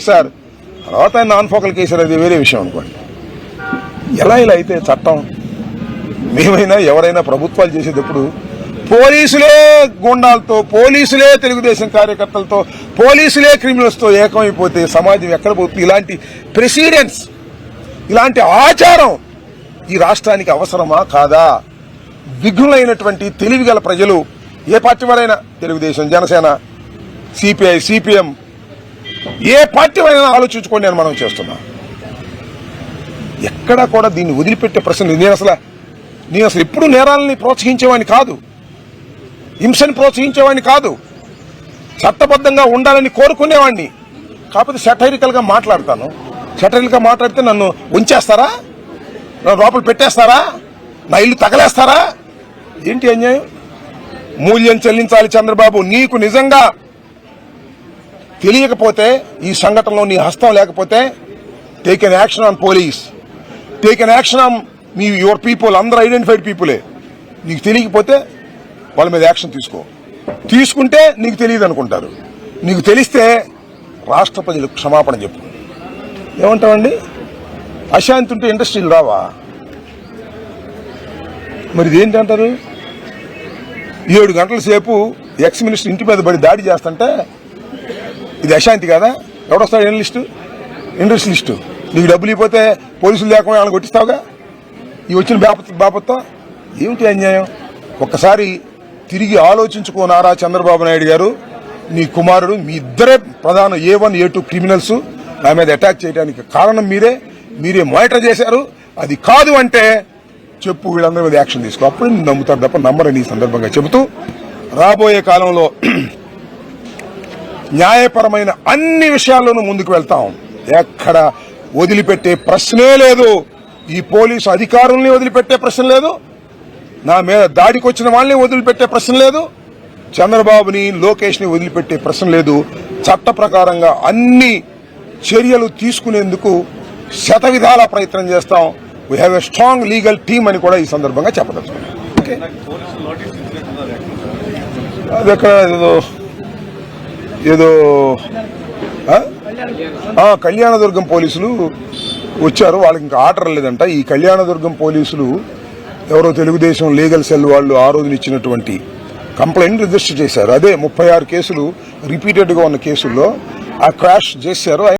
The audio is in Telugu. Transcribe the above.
చేశారు, తర్వాత ఆయన నాన్ ఫోకల్ కేసారు, అది వేరే విషయం అనుకోండి. ఇలా అయితే చట్టం మేమైనా ఎవరైనా ప్రభుత్వాలు చేసేటప్పుడు పోలీసులే గుండాలతో, పోలీసులే తెలుగుదేశం కార్యకర్తలతో, పోలీసులే క్రిమినల్స్తో ఏకమైపోతే సమాజం ఎక్కడ పోతుంది? ఇలాంటి ప్రెసిడెన్స్, ఇలాంటి ఆచారం ఈ రాష్ట్రానికి అవసరమా కాదా? విఘ్నులైనటువంటి తెలివిగల ప్రజలు, ఏ పార్టీ వారైనా, తెలుగుదేశం, జనసేన, సిపిఐ, సిపిఎం, ఏ పార్టీ వారైనా ఆలోచించుకోండి అని మనం చేస్తున్నాం. ఎక్కడా కూడా దీన్ని వదిలిపెట్టే ప్రశ్న. నేను అసలు ఎప్పుడు నేరాలని ప్రోత్సహించేవాడిని కాదు, హింసని ప్రోత్సహించేవాడిని కాదు, చట్టబద్ధంగా ఉండాలని కోరుకునేవాడిని. కాకపోతే సెటైరికల్గా మాట్లాడతాను. సెటైరికల్గా మాట్లాడితే నన్ను ఉంచేస్తారా, నన్ను లోపల పెట్టేస్తారా, నా ఇల్లు తగలేస్తారా? ఏంటి అన్యాయం? మూల్యం చెల్లించాలి చంద్రబాబు. నీకు నిజంగా తెలియకపోతే, ఈ సంఘటనలో నీ హస్తం లేకపోతే, take an action on police, take an action on your people. అందరూ ఐడెంటిఫైడ్ పీపులే. నీకు తెలియకపోతే వాళ్ళ మీద యాక్షన్ తీసుకో. తీసుకుంటే నీకు తెలియదు అనుకుంటారు. నీకు తెలిస్తే రాష్ట్ర ప్రజలకు క్షమాపణ చెప్పు. ఏమంటావండి? అశాంతి ఉంటే ఇండస్ట్రీలు రావా? మరి ఇదేంటి అంటారు? 7 గంటల సేపు ఎక్స్ మినిస్టర్ ఇంటి మీద పడి దాడి చేస్తుంటే ఇది అశాంతి కదా? ఎవడొస్తాడు ఇండస్ట్రియలిస్టు? నీకు డబ్బులు ఇవ్వకపోతే పోలీసులు లేకుండా వాళ్ళని కొట్టిస్తావుగా ఈ వచ్చిన బాపత్తో. ఏమిటి అన్యాయం? ఒక్కసారి తిరిగి ఆలోచించుకో నారా చంద్రబాబు నాయుడు గారు. నీ కుమారుడు, మీ ఇద్దరే ప్రధాన A1, A2 క్రిమినల్స్ నా మీద అటాక్ చేయడానికి కారణం మీరే మానిటర్ చేశారు. అది కాదు అంటే చెప్పు, వీళ్ళందరి మీద యాక్షన్ తీసుకో. అప్పుడు నమ్ముతారు తప్ప నమ్మరని ఈ సందర్భంగా చెబుతూ, రాబోయే కాలంలో న్యాయపరమైన అన్ని విషయాల్లోనూ ముందుకు వెళ్తాం. ఎక్కడ వదిలిపెట్టే ప్రశ్నే లేదు. ఈ పోలీసు అధికారుల్ని వదిలిపెట్టే ప్రశ్న లేదు, నా మీద దాడికి వచ్చిన వాళ్ళని వదిలిపెట్టే ప్రశ్న లేదు, చంద్రబాబుని, లోకేష్ని వదిలిపెట్టే ప్రశ్న లేదు. చట్ట ప్రకారంగా అన్ని చర్యలు తీసుకునేందుకు శతవిధాల ప్రయత్నం చేస్తాం. We have a strong legal team అని కూడా ఈ సందర్భంగా చెప్పదలుచుకున్నాం. అది ఎక్కడ ఏదో కళ్యాణదుర్గం పోలీసులు వచ్చారు, వాళ్ళకి ఇంకా ఆర్డర్ లేదంట. ఈ కళ్యాణదుర్గం పోలీసులు ఎవరో తెలుగుదేశం లీగల్ సెల్ వాళ్ళు ఆ రోజున ఇచ్చినటువంటి కంప్లైంట్ రిజిస్టర్ చేశారు. అదే 36 కేసులు రిపీటెడ్ గా ఉన్న కేసుల్లో ఆ క్రాష్ చేశారు.